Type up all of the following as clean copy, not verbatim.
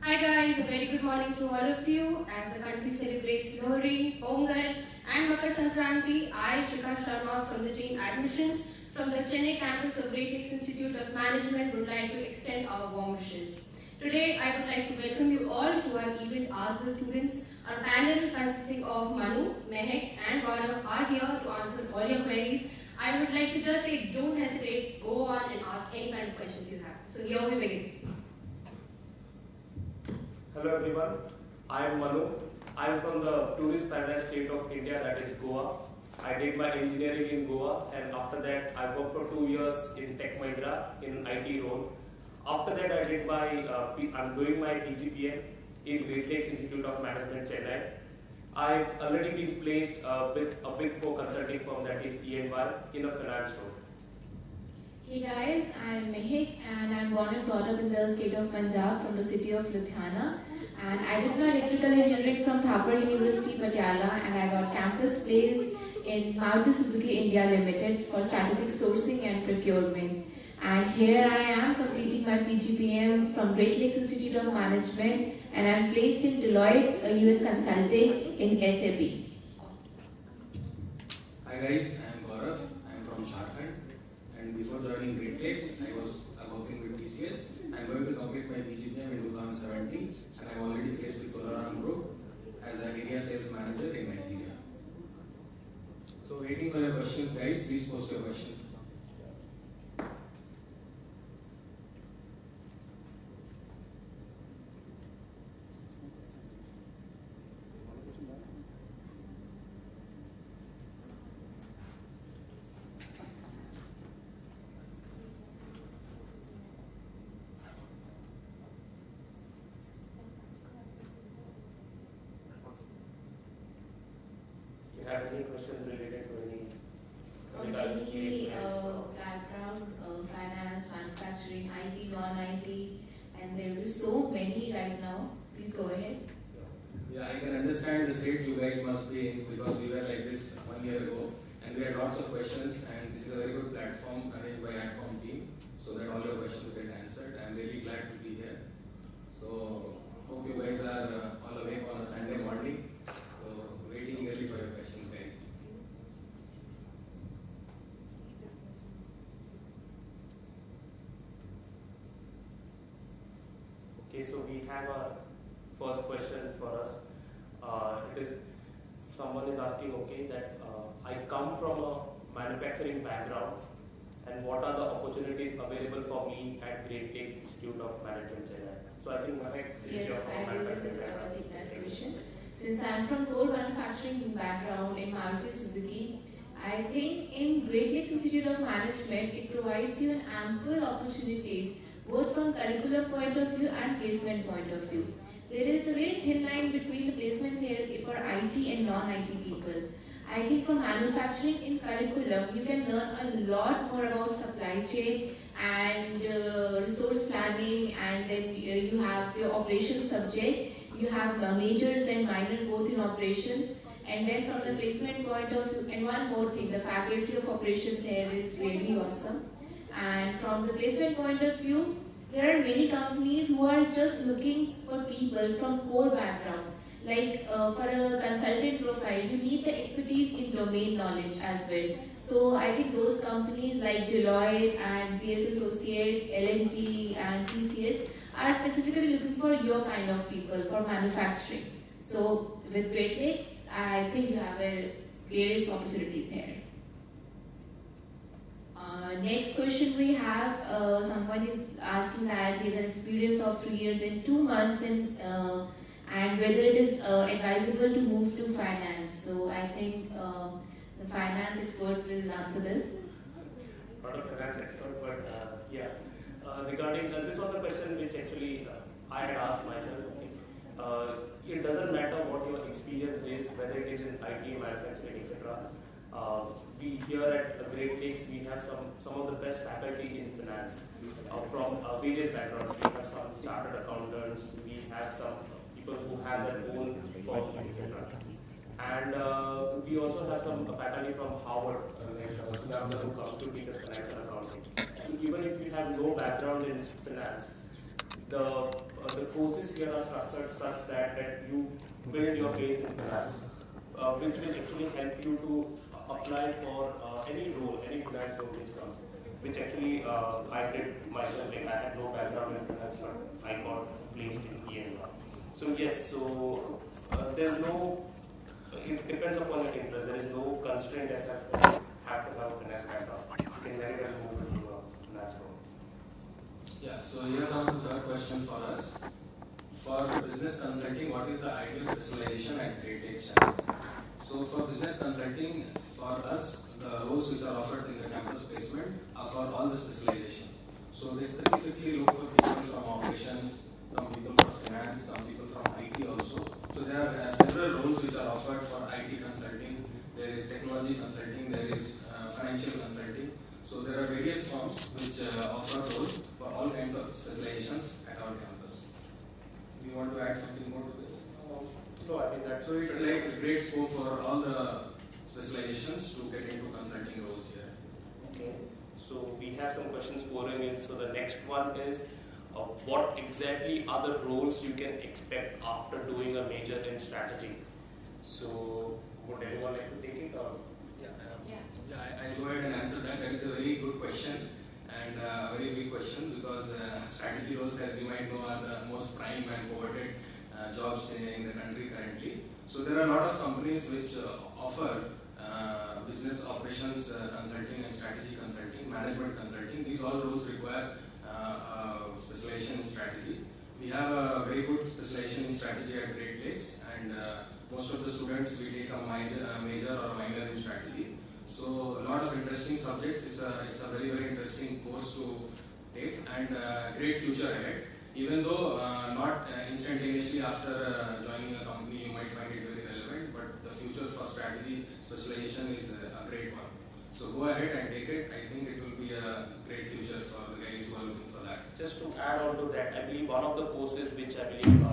Hi guys, a very good morning to all of you. As the country celebrates Lohri, Pongal and Makar Sankranti, I, Shikha Sharma from the team Admissions from the Chennai campus of Great Lakes Institute of Management would like to extend our warm wishes. Today, I would like to welcome you all to our event Ask the Students. Our panel consisting of Manu, Mehek and Gaurav are here to answer all your queries. I would like to just say, don't hesitate, go on and ask any kind of questions you have. So here we begin. Hello everyone, I am Manu. I am from the tourist paradise state of India, that is Goa. I did my engineering in Goa, and after that I worked for 2 years in Tech Mahindra in IT role. After that I'm doing my PGPM in Great Lakes Institute of Management, Chennai. I've already been placed with a big four consulting firm, that is EY, in a finance role. Hey guys, I'm Mehek and I'm born and brought up in the state of Punjab from the city of Ludhiana, and I did my electrical engineering from Thapar University, Patiala, and I got campus placed in Maruti Suzuki India Limited for strategic sourcing and procurement. And here I am completing my PGPM from Great Lakes Institute of Management, and I'm placed in Deloitte, a US consulting in SAP. Hi guys, I am Gaurav. I am from Jharkhand. And before joining Great Lakes, I was working with TCS. I am going to complete my PGPM in 2017, and I am already placed with Kolaram Group as an area sales manager in Nigeria. So waiting for your questions guys, please post your questions. Have any questions related to any background, finance, manufacturing, IT, non-IT, and there will be so many right now. Please go ahead. Yeah, I can understand the state you guys must be in, because we were like this 1 year ago and we had lots of questions, and this is a very good platform arranged by AdCom team so that all your questions get answered. I'm really glad to be here. So hope you guys are all awake on a Sunday morning. So waiting eagerly for your questions guys. Okay, so we have a first question for us. It is, someone is asking, okay, that I come from a manufacturing background, and what are the opportunities available for me at Great Lakes Institute of Management, Chennai? So I think Mahek, Yes, you're from I will manufacturing background. take that question. Since I'm from core manufacturing background in Maruti Suzuki, I think in Great Lakes Institute of Management, it provides you an ample opportunities both from curriculum point of view and placement point of view. There is a very thin line between the placements here for IT and non-IT people. I think for manufacturing in curriculum, you can learn a lot more about supply chain and resource planning, and then you have the operations subject. You have majors and minors both in operations. And then from the placement point of view, and one more thing, the faculty of operations here is really awesome. And from the placement point of view, there are many companies who are just looking for people from core backgrounds. Like for a consultant profile, you need the expertise in domain knowledge as well. So I think those companies like Deloitte and ZS Associates, L&T and TCS are specifically looking for your kind of people for manufacturing. So with Great Lakes, I think you have various opportunities here. Next question we have, someone is asking that he has an experience of 3 years and 2 months and whether it is advisable to move to finance. So I think the finance expert will answer this. Not a finance expert, but yeah. Regarding, this was a question which actually I had asked myself. It doesn't matter what your experience is, whether it is in IT, manufacturing, etc. We here at Great Lakes, we have some of the best faculty in finance from various backgrounds. We have some chartered accountants, we have some people who have their own firms, etc. And we also have some faculty from Harvard, who comes to teach us finance and accounting. So even if you have no background in finance, the the courses here are structured such that you build your base in finance, which will actually help you to apply for any role, any finance role which comes. Which actually I did myself. Like I had no background in finance, but I got placed in EMR. So yes, so there's no. It depends upon your interest. There is no constraint as such that you have to have a finance background. You can very well move into a finance role. Yeah, so here comes the third question for us. For business consulting, what is the ideal specialization at Great Lakes Chennai? So for business consulting, for us, the roles which are offered in the campus placement are for all the specialization. So they specifically look for people from operations, some people from finance, some people from IT also. So there are several roles which are offered for IT consulting. There is technology consulting, there is financial consulting. So there are various firms which offer roles for all kinds of specializations at our campus. Do you want to add something more to this? No, I think that's so. It's like a great scope for all the specializations to get into consulting roles here. Okay. So we have some questions pouring in. So the next one is, what exactly are the roles you can expect after doing a major in strategy? So would anyone like to take it? Or? I'll go ahead and answer that. That is a very good question and a very big question because strategy roles, as you might know, are the most prime and coveted jobs in the country currently. So there are a lot of companies which offer business operations consulting and strategy consulting, management consulting. These all roles require specialization in strategy. We have a very good specialization in strategy at Great Lakes, and most of the students we take a major or minor in strategy. So a lot of interesting subjects. It's a very interesting course to take and great future ahead. Even though not instantaneously after joining a company you might find it very relevant, but the future for strategy specialization is a great one. So go ahead and take it. I think it will be a great future for the guys who are looking for that. Just to add on to that, I believe one of the courses which I believe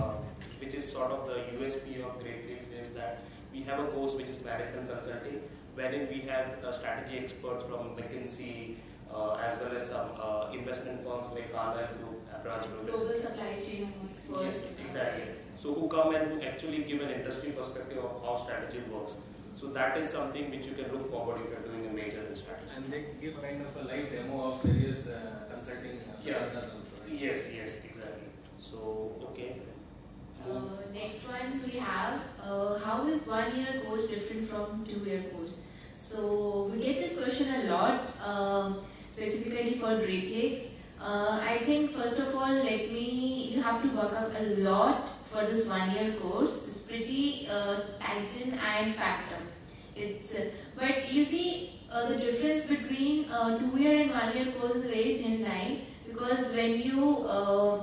which is sort of the USP of Great Lakes is that we have a course which is management consulting, wherein we have strategy experts from McKinsey, as well as some investment firms like Carlyle Group, Abraj Group. Global supply chain experts. Yes, exactly. So who come and who actually give an industry perspective of how strategy works. So that is something which you can look forward if you're doing a major in strategy. And they give kind of a live demo of various consulting phenomena also. Yes, exactly. So, okay. Next one we have, how is 1 year course different from 2 year course? So we get this question a lot, specifically for Great Lakes. I think first of all, you have to work up a lot for this 1 year course. It's pretty tightened and packed up. But you see, the difference between 2 year and 1 year course is a very thin line, because when you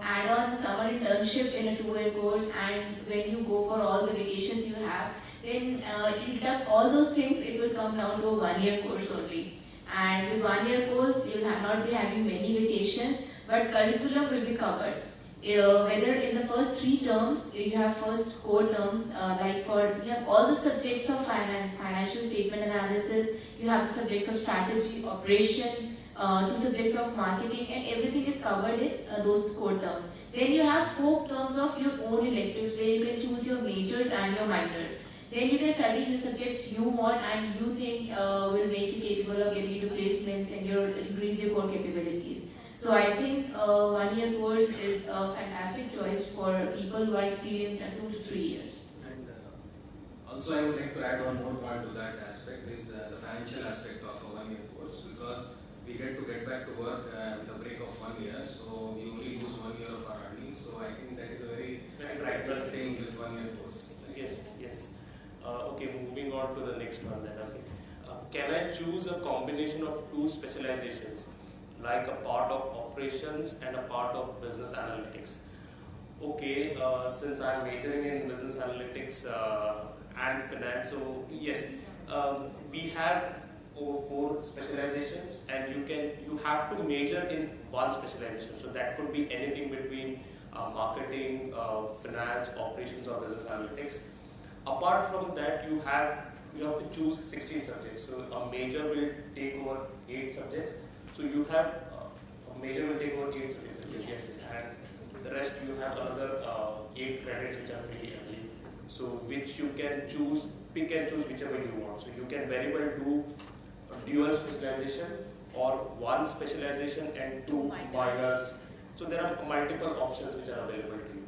add on summer internship in a 2 year course and when you go for all the vacations you have, then you deduct all those things, it will come down to a 1 year course only. And with 1 year course, you will not be having many vacations, but curriculum will be covered. Whether in the first 3 terms, you have first core terms, you have all the subjects of finance, financial statement analysis, you have the subjects of strategy, operations, 2 subjects of marketing, and everything is covered in those core terms. Then you have 4 terms of your own electives where you can choose your majors and your minors. Then you can study the subjects you want and you think will make you capable of getting into placements and increase your core capabilities. So I think 1 year course is a fantastic choice for people who are experienced in 2 to 3 years. And also I would like to add one more point to that aspect is the financial aspect of a 1 year course, because we get back to work with a break of 1 year, so we only lose 1 year of our earnings. So I think that is a very practical thing with 1 year course. Yes. Okay, moving on to the next one then. Okay. Can I choose a combination of 2 specializations, like a part of operations and a part of business analytics? Okay, since I'm majoring in business analytics and finance, so yes, we have over 4 specializations, and you have to major in one specialization. So that could be anything between marketing, finance, operations, or business analytics. Apart from that, you have to choose 16 subjects. So a major will take over 8 subjects. So you have a major will take over 8 subjects. Yes. And the rest you have another 8 credits which are free, I believe. So which you can choose, pick and choose whichever you want. So you can very well do a dual specialization or one specialization and two minors. So there are multiple options which are available to you.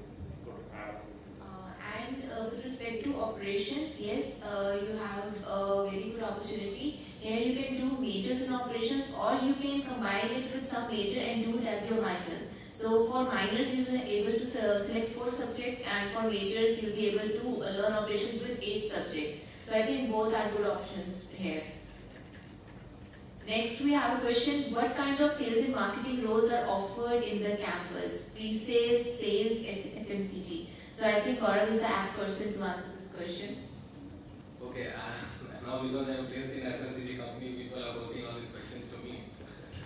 With respect to operations, yes, you have a very good opportunity. Here you can do majors in operations, or you can combine it with some major and do it as your minors. So for minors, you will be able to select 4 subjects, and for majors, you'll be able to learn operations with 8 subjects. So I think both are good options here. Next, we have a question: what kind of sales and marketing roles are offered in the campus? Pre-sales, sales, FMCG. So I think Gaurav is the apt person to answer this question. Okay, now because I am placed in FMCG company, people are posing all these questions to me.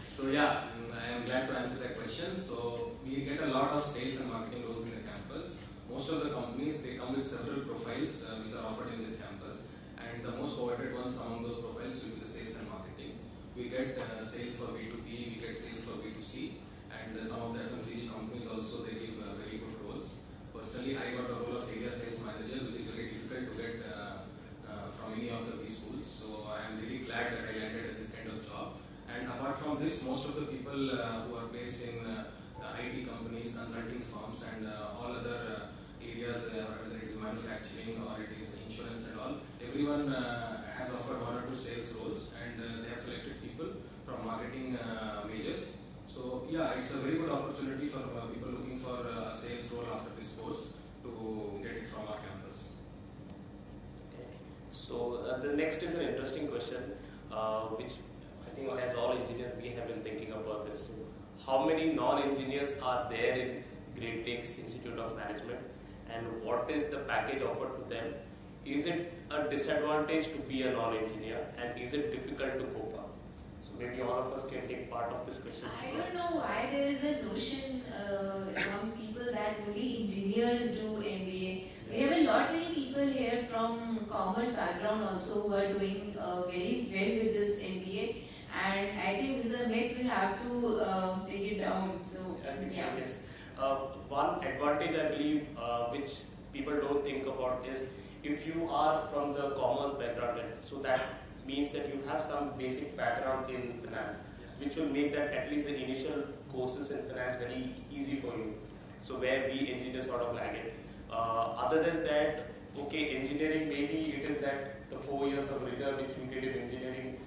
So yeah, I am glad to answer that question. So we get a lot of sales and marketing roles in the campus. Most of the companies, they come with several profiles which are offered in this campus, and the most coveted ones among those profiles will be the sales and marketing. We get sales for B2B, we get sales for B2C, and some of the FMCG companies also, they give very good roles. Personally, I got a role of area sales manager, which is very difficult to get from any of the B schools. So I am really glad that I landed at this kind of job. And apart from this, most of the people who are based in IT companies, consulting firms, and all other areas, whether it is manufacturing or it is insurance and all, everyone has offered 1 or 2 sales roles, and they have selected people from marketing majors. So yeah, it's a very good opportunity for people looking for a sales role after this course to get it from our campus. Okay. So the next is an interesting question, which I think as all engineers we have been thinking about this. So how many non-engineers are there in Great Lakes Institute of Management, and what is the package offered to them? Is it a disadvantage to be a non-engineer, and is it difficult to cope up? So maybe all of us can take part of this question. I don't know why there is a notion amongst people that only engineers do MBA. We have a lot many people here from commerce background also who are doing very well with this MBA, and I think this is a myth we have to take it down. So yeah. Yes. One advantage I believe which people don't think about is if you are from the commerce background, so that means that you have some basic background in finance, which will make that at least the initial courses in finance very easy for you. So where we engineers sort of lag it. Other than that, okay, engineering, maybe it is that the 4 years of rigor which we did in engineering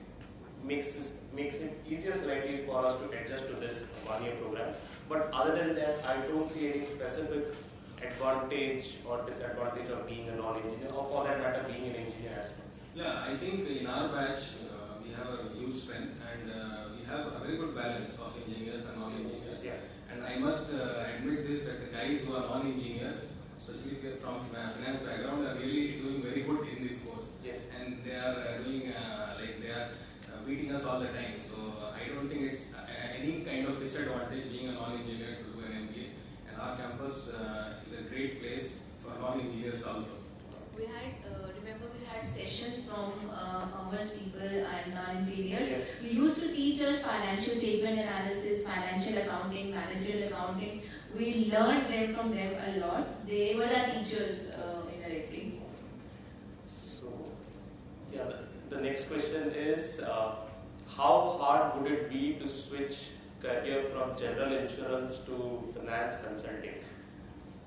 makes it easier slightly for us to adjust to this 1-year program. But other than that, I don't see any specific advantage or disadvantage of being a non-engineer, or for that matter being an engineer as well. Yeah, I think in our batch we have a huge strength, and we have a very good balance of engineers and non-engineers. Yeah. And I must admit this, that the guys who are non-engineers, especially from finance background, are really doing very good in this course. Yes. And they are doing they are beating us all the time. So I don't think it's any kind of disadvantage being a non-engineer to do an MBA. And our campus is a great place for non-engineers also. We had, remember we had sessions from commerce people and non-engineers. Yes. We used to teach us financial statement analysis, financial accounting, managerial accounting. We learned them from them a lot. They were our teachers indirectly. So, yeah, the next question is, how hard would it be to switch career from general insurance to finance consulting?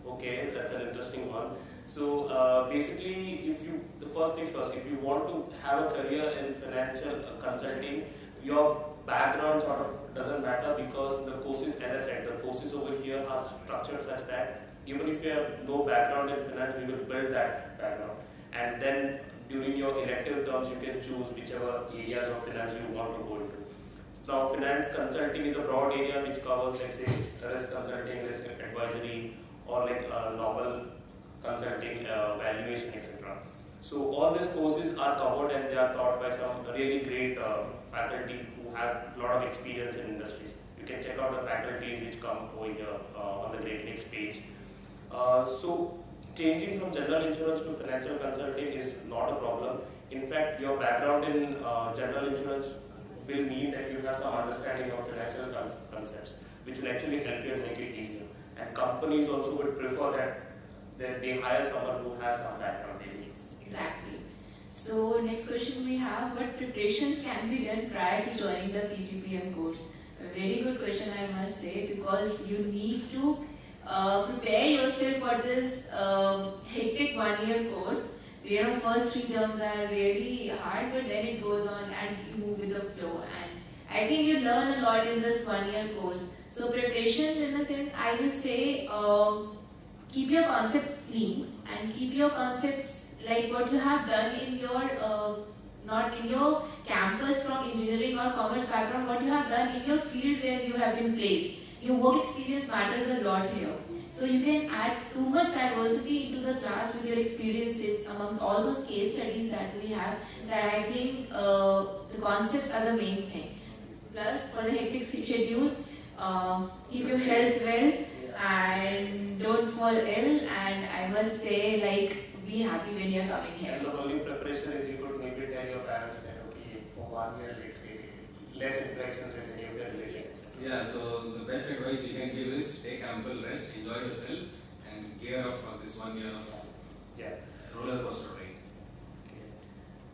Okay, that's an interesting one. So basically, the first thing first, if you want to have a career in financial consulting, your background sort of doesn't matter, because the courses, as I said, the courses over here are structured such that even if you have no background in finance, we will build that background. And then during your elective terms, you can choose whichever areas of finance you want to go into. Now, finance consulting is a broad area which covers, let's say, risk consulting, risk advisory, or like normal consulting, valuation, etc. So all these courses are covered, and they are taught by some really great faculty who have a lot of experience in industries. You can check out the faculties which come over here on the Great Lakes page. So changing from general insurance to financial consulting is not a problem. In fact, your background in general insurance will mean that you have some understanding of financial concepts, which will actually help you and make it easier. And companies also would prefer that then they hire someone who has some background in it. Yes, exactly. So next question we have, what preparations can be done prior to joining the PGPM course? A very good question, I must say, because you need to prepare yourself for this hectic 1 year course. Where first 3 terms are really hard, but then it goes on and you move with the flow. And I think you learn a lot in this 1 year course. So preparations, in the sense, I will say, keep your concepts clean and keep your concepts like what you have done in your not in your campus from engineering or commerce background, what you have done in your field where you have been placed. Your work experience matters a lot here. So you can add too much diversity into the class with your experiences amongst all those case studies that we have, that I think the concepts are the main thing. Plus, for the hectic schedule, keep your health well and don't fall ill, and I must say, like, be happy when you're coming here. And the only preparation is you could maybe tell your parents that, okay, for 1 year, let's say, less interactions with any of your relatives. Yeah, so the best advice we can give is take ample rest, enjoy yourself, and gear up for this 1 year of roller coaster ride.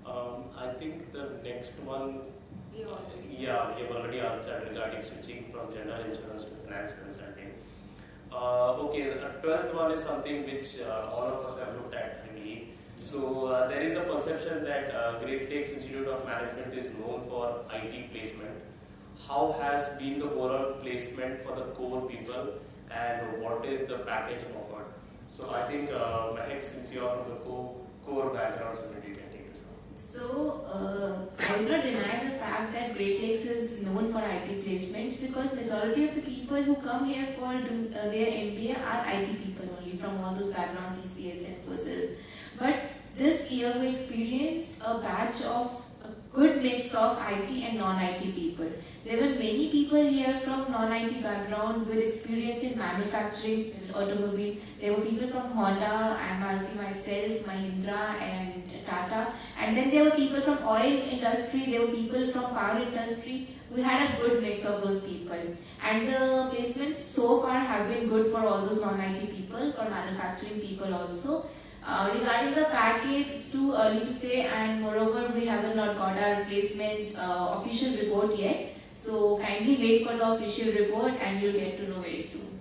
Okay. I think the next one, We already we have already answered regarding switching from general insurance to finance consulting. Okay, the 12th one is something which all of us have looked at, I believe. So there is a perception that Great Lakes Institute of Management is known for IT placement. How has been the overall placement for the core people, and what is the package offered? So I think Mahek, since you are from the core background, so maybe you can take this on. So, I will not deny the fact that Great Lakes is known for IT placements, because majority of the people who come here for their MBA are IT people only, from all those backgrounds, TCS and Infosys. But this year we experienced a batch of a good mix of IT and non-IT people. There were many people here from non-IT background with experience in manufacturing, automobile. There were people from Honda and Maruti, myself, Mahindra and Tata. And then there were people from oil industry, there were people from power industry. We had a good mix of those people. And the placements so far have been good for all those non-IT people, for manufacturing people also. Regarding the package, it's too early to say, and moreover, we have not got our placement official report yet. So kindly wait for the official report and you'll get to know very soon.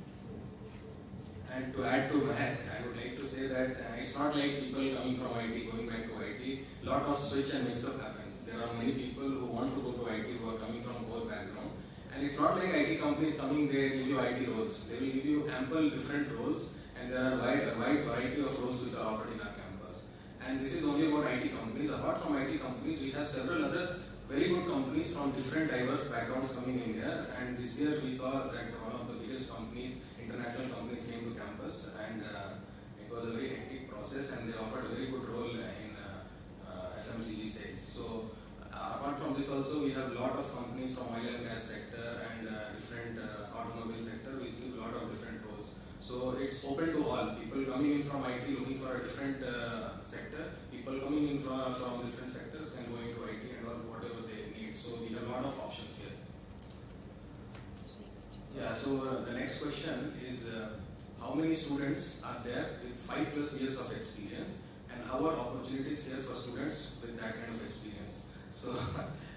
And to add to Mahek, I would like to say that it's not like people coming from IT going back to IT. Lot of switch and mix up happens. There are many people who want to go to IT who are coming from core background. And it's not like IT companies coming there give you IT roles. They will give you ample different roles, and there are a wide variety of roles which are offered in our campus. And this is only about IT companies. Apart from IT companies, we have several other very good companies from different diverse backgrounds coming in here. And this year we saw that one of the biggest companies, international companies, came to campus, and it was a very hectic process, and they offered a very good role in FMCG sales. So apart from this also, we have a lot of companies from oil and gas sector and different automobile sector which give a lot of different roles. So it's open to all. People coming in from IT looking for a different sector, people coming in from different sectors can go into IT and all whatever they need. So we have a lot of options here. Yeah, so the next question is how many students are there with 5+ years of experience, and how are opportunities here for students with that kind of experience? So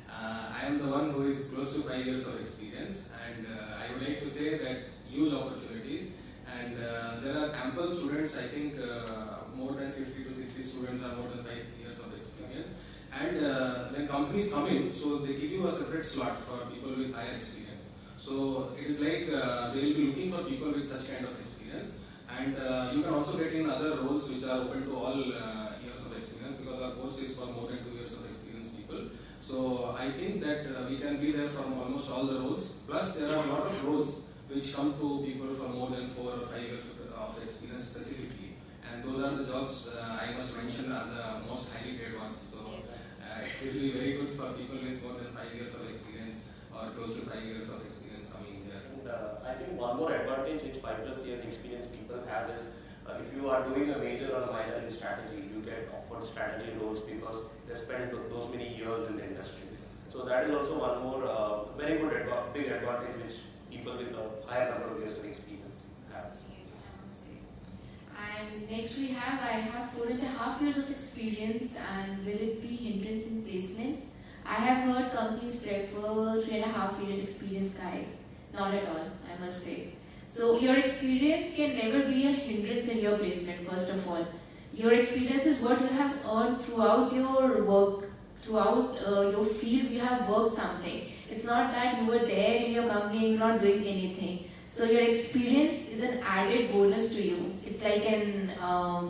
I am the one who is close to 5 years of experience, and I would like to say that huge opportunities, and there are ample students. I think more than 50 to 60 students are more than 5 years of experience, and when companies come in, so they give you a separate slot for people with higher experience. So it is like they will be looking for people with such kind of experience, and you can also get in other roles which are open to all years of experience, because our course is for more than 2 years of experienced people. So I think that we can be there from almost all the roles. Plus there are a lot of roles which come to people from more than 4 or 5 years of experience specifically, and those are the jobs I must mention are the most highly paid ones. So it will be very good for people with more than 5 years of experience or close to 5 years of experience coming here. And I think one more advantage which 5+ years experience people have is if you are doing a major or a minor in strategy, you get offered strategy roles because they spent those many years in the industry. So that is also one more very good big advantage which people with a higher number of years of experience have. Yes, I must say. And next I have 4.5 years of experience, and will it be hindrance in placements? I have heard companies prefer 3.5 year experience guys. Not at all, I must say. So your experience can never be a hindrance in your placement, first of all. Your experience is what you have earned throughout your work, throughout your field, you have worked something. It's not that you were there in your company and not doing anything. So your experience is an added bonus to you. It's like an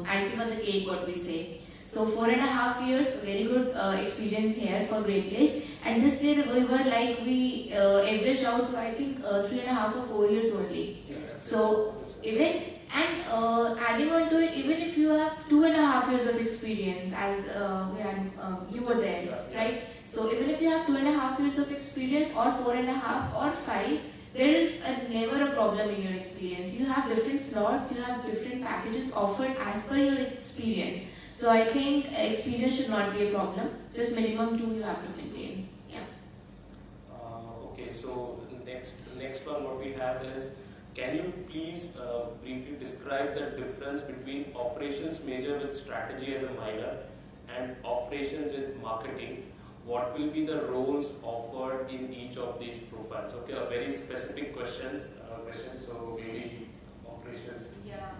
icing on the cake, what we say. So 4.5 years, very good experience here for Great Place. And this year we averaged out to I think 3.5 or 4 years only. So even and adding on to it, even if you have 2.5 years of experience, as you were there, right? So even if you have 2.5 years of experience, or 4.5 or 5, there is never a problem in your experience. You have different slots, you have different packages offered as per your experience. So I think experience should not be a problem. Just minimum 2 you have to maintain. Yeah. Okay, so next one what we have is, can you please briefly describe the difference between operations major with strategy as a minor and operations with marketing? What will be the roles offered in each of these profiles? Okay, a very specific question. So maybe operations. Yeah.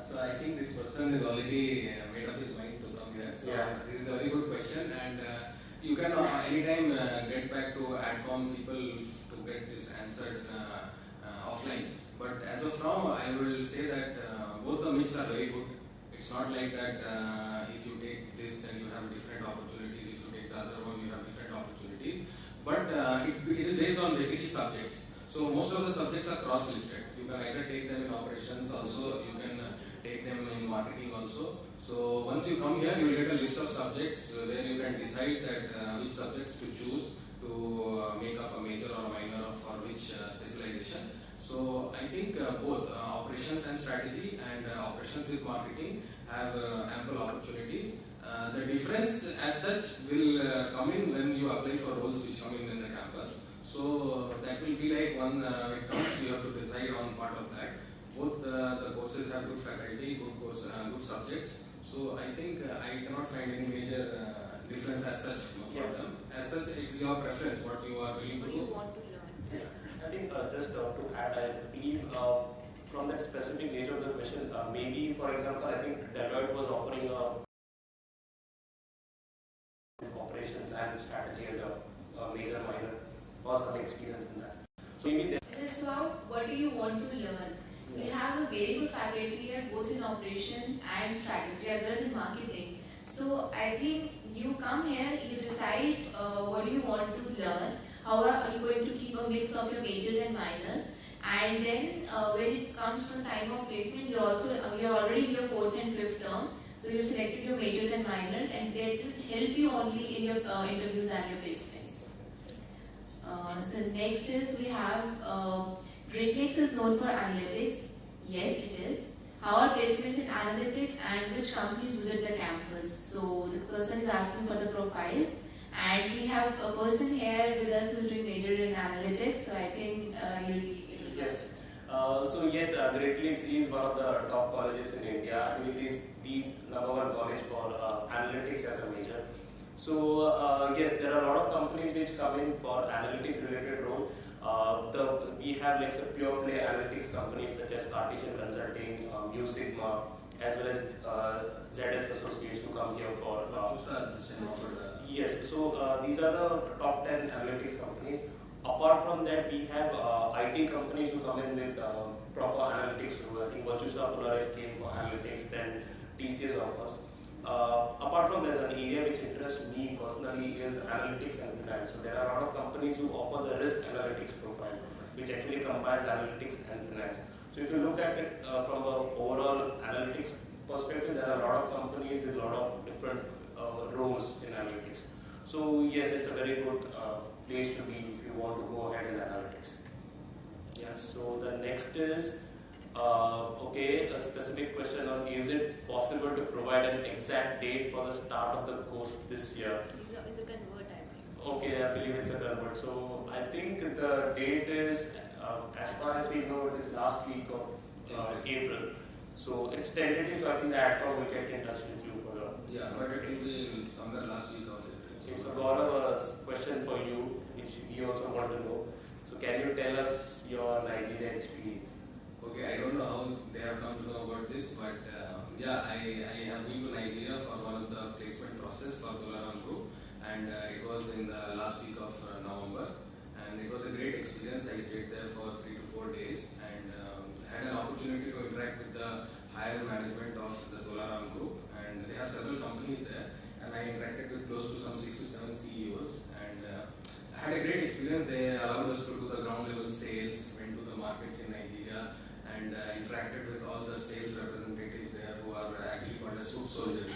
So I think this person has already made up his mind to come here. So this is a very good question, and you can anytime get back to AdCom people to get this answered offline. But as of now, I will say that both the myths are very good. It's not like that if you take this, then you have different opportunities. If you take the other one, you have different opportunities. But it is based on basically subjects. So most of the subjects are cross-listed. You can either take them in operations also, you can take them in marketing also. So once you come here, you will get a list of subjects where you can decide that which subjects to choose to make up a major or a minor for which specialization. So I think both operations and strategy and operations with marketing have ample opportunities. The difference as such will come in when you apply for roles which come in the campus. So that will be like when it comes, you have to decide on part of that. Both the courses have good faculty, good subjects. So I think I cannot find any major difference as such for them. As such, it's your preference what you are willing to do. What do you want to learn? I think just to add, I believe from that specific nature of the question, maybe for example, I think Deloitte was offering operations and strategy as a major minor, or some experience in that. So maybe This is about what do you want to learn. We have a very good faculty here, both in operations and strategy, as well as in marketing. So I think you come here, you decide what do you want to learn, how are you going to keep a mix of your majors and minors, and then when it comes to time of placement, you're already in your 4th and 5th term. So you selected your majors and minors, and that will help you only in your interviews and your placements. So next is we have Great Lakes is known for analytics. Yes, it is. How are placements in analytics and which companies visit the campus? So the person is asking for the profile, and we have a person here with us who is doing major in analytics. So I think you'll be able to. yes. So yes, Great Lakes is one of the top colleges in India. It is the #1 college for analytics as a major. So yes, there are a lot of companies which come in for analytics related role. We have like some pure play analytics companies such as Cartesian Consulting, Mu Sigma, as well as ZS Associates who come here for. Yes, so these are the top 10 analytics companies. Apart from that, we have IT companies who come in with proper analytics. I think Virtusa Polaris came for analytics, then TCS offers. Apart from that, an area which interests me personally is analytics and finance. So there are a lot of companies who offer the risk analytics profile, which actually combines analytics and finance. So if you look at it from an overall analytics perspective, there are a lot of companies with a lot of different roles in analytics. So yes, it's a very good place to be if you want to go ahead in analytics. Yeah. So the next is. Okay, a specific question on, is it possible to provide an exact date for the start of the course this year? It's a convert, I think. Okay, I believe it's a convert. So I think the date is, as far as we know, it is last week of April. So it's tentative, so I think the AdCom will get in touch with you further. Yeah, but it will be somewhere last week of April. Okay, so Gaurav, a question for you, which we also want to know. So can you tell us your Nigeria experience? Okay, I don't know how they have come to know about this, but yeah, I have been to Nigeria for one of the placement process for Tolaram Group, and it was in the last week of November, and it was a great experience. I stayed there for 3 to 4 days, and had an opportunity to interact with the higher management of the Tolaram Group, and they have several companies there, and I interacted with close to some 6 to 7 CEOs, and I had a great experience. They allowed us to do the ground level sales, went to the markets in Nigeria, and interacted with all the sales representatives there who are actually called as foot soldiers.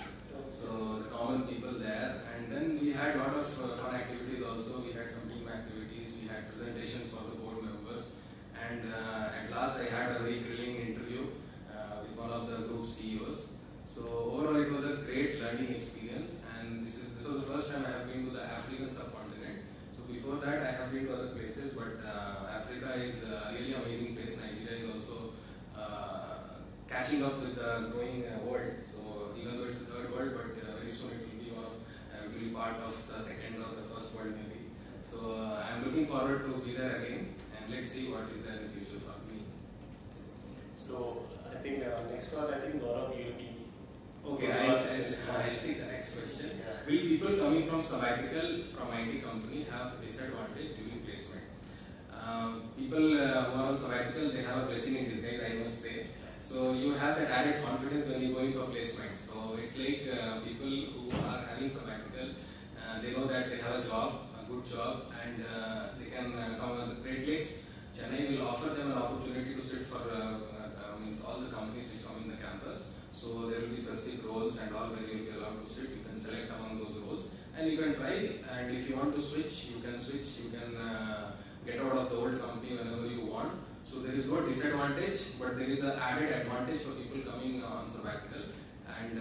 So the common people there, and then we had a lot of fun activities also. We had some team activities, we had presentations for the board members, and at last I had a very thrilling interview with one of the group CEOs. So overall it was a great learning experience, and this was the first time I have been to the African subcontinent. So before that I have been to other places, but Africa is a really amazing place. Nigeria is also catching up with the growing world. So even though it's the third world, but very soon it will be will be part of the second or the first world maybe. So I'm looking forward to be there again, and let's see what is there in the future for me. So I think next one, I think Gaurav will be. Okay, I'll take the next question. Yeah. Will people coming from sabbatical from IT company have disadvantage during placement? People who are on sabbatical, they have a blessing in disguise, I must say. So you have that added confidence when you're going for placement. So it's like people who are having sabbatical, they know that they have a job, a good job, and they can come with the Great Lakes. Chennai will offer them an opportunity to sit for means all the companies which come in the campus. So there will be specific roles and all where you will be allowed to sit. You can select among those roles, and you can try. And if you want to switch, you can switch. You can get out of the old company whenever you want. So there is no disadvantage, but there is an added advantage for people coming on sabbatical, and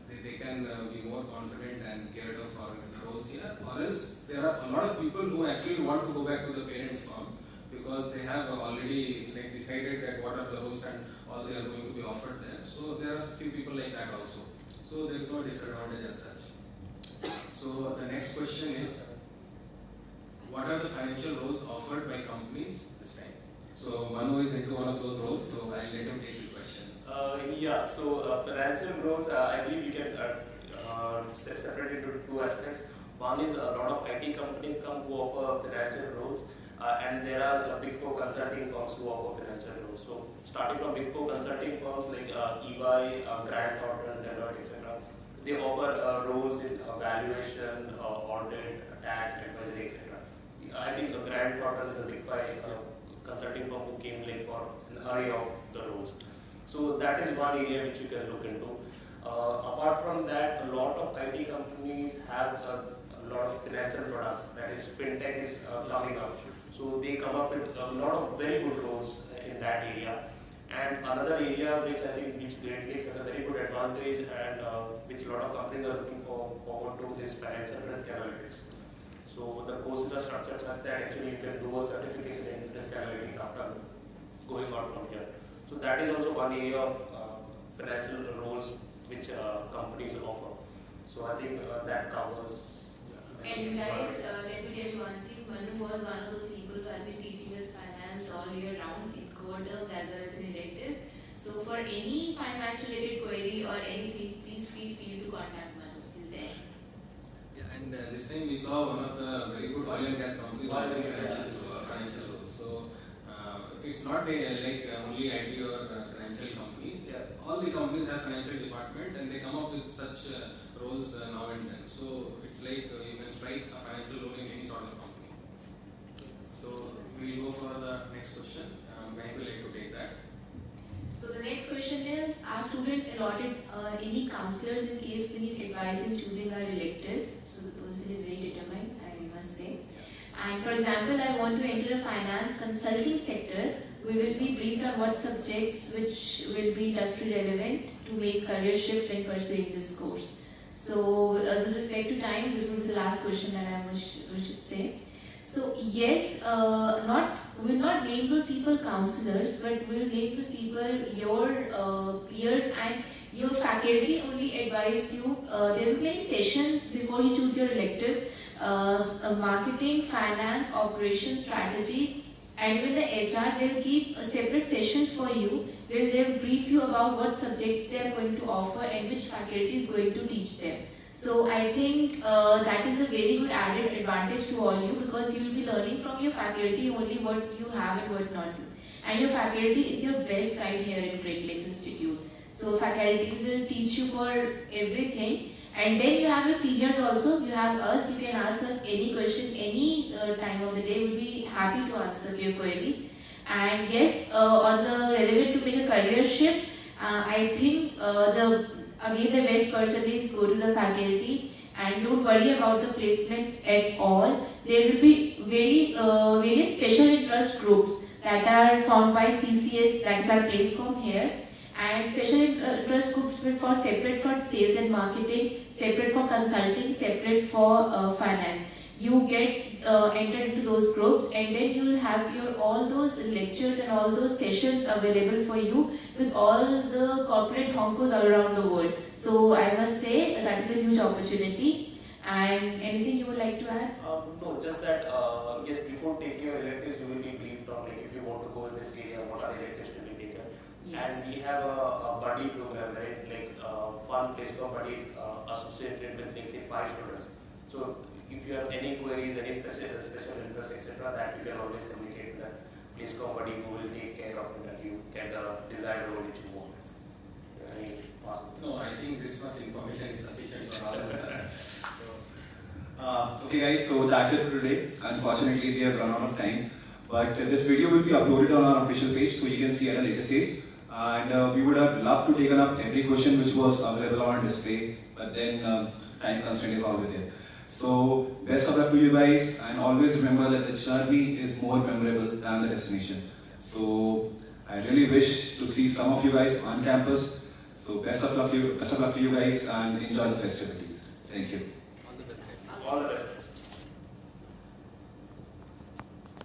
they can be more confident and geared up for the roles here. Or else there are a lot of people who actually want to go back to the parent firm because they have already decided that what are the roles and all they are going to be offered there. So there are a few people like that also. So there is no disadvantage as such. So the next question is, what are the financial roles offered by companies this time? So Manu is into one of those roles, so I'll let him take this question. Yeah, so financial roles, I believe you can separate into two aspects. One is a lot of IT companies come who offer financial roles, and there are big four consulting firms who offer financial roles. So starting from big four consulting firms like EY, Grant Thornton, Deloitte, etc. They offer roles in valuation, audit, tax, advisory, etc. I think Grant Thornton is a big five consulting firm who came for an array of the roles. So that is one area which you can look into. Apart from that, a lot of IT companies have a lot of financial products. That is, fintech is coming up. So they come up with a lot of very good roles in that area. And another area which I think Great Lakes has a very good advantage and which a lot of companies are looking forward to is financial risk analytics. So the courses are structured such that actually you can do a certification in risk analytics after going out from here. So that is also one area of financial roles which companies offer. So I think that covers. And guys, let me tell you one thing. Manu was one of those people who has been teaching us finance all year round in core terms as well as in electives. So for any finance related query or anything, please feel free to contact Manu. He's there. And this time we saw one of the very good oil and gas companies offering financial roles. So it's not like only IT or financial companies. Yeah. All the companies have financial department and they come up with such roles now and then. So it's like you can strike a financial role in any sort of company. So we'll go for the next question. May I like to take that? So the next question is, are students allotted any counselors in case we need advice in choosing our electives? So the person is very determined, I must say. And for example, I want to enter a finance consulting sector. We will be briefed on what subjects which will be industry relevant to make career shift in pursuing this course. So with respect to time, this will be the last question that I should say. So yes, not we will not name those people counselors, but we will name those people your peers, and your faculty only advise you. There will be many sessions before you choose your electives, marketing, finance, operations, strategy, and even the HR, they will keep separate sessions for you where they will brief you about what subjects they are going to offer and which faculty is going to teach them. So I think that is a very good added advantage to all you, because you will be learning from your faculty only what you have and what not to. And your faculty is your best guide here in Great Lakes Institute. So faculty will teach you for everything. And then you have your seniors also, you have us, you can ask us any question, any time of the day, we'll be happy to answer your queries. And yes, on the relevant to make a career shift, I think again the best person is go to the faculty and don't worry about the placements at all. There will be very special interest groups that are formed by CCS, that is our placecom here. And special interest groups for separate for sales and marketing, separate for consulting, separate for finance. You get entered into those groups, and then you will have your all those lectures and all those sessions available for you with all the corporate honkos all around the world. So I must say that is a huge opportunity. And anything you would like to add? No, just that yes, before taking your electives, you will be briefed on like if you want to go in this area, what are the electives to be taken. Yes. And we have a buddy program, right? Like one place for buddies associated with, like, say, 5 students. So if you have any queries, any special interest, etc., that you can always communicate with that place for buddy who will take care of it, that you get the desired role which you want. No, I think this much information is sufficient for all of us. Okay guys, so that's it for today. Unfortunately, we have run out of time. But this video will be uploaded on our official page, so you can see at a later stage. And we would have loved to take up every question which was available on display, but then time constraint is always there. So best of luck to you guys, and always remember that the journey is more memorable than the destination. So I really wish to see some of you guys on campus. So best of luck to you guys, and enjoy the festivities. Thank you. All the best. All the best.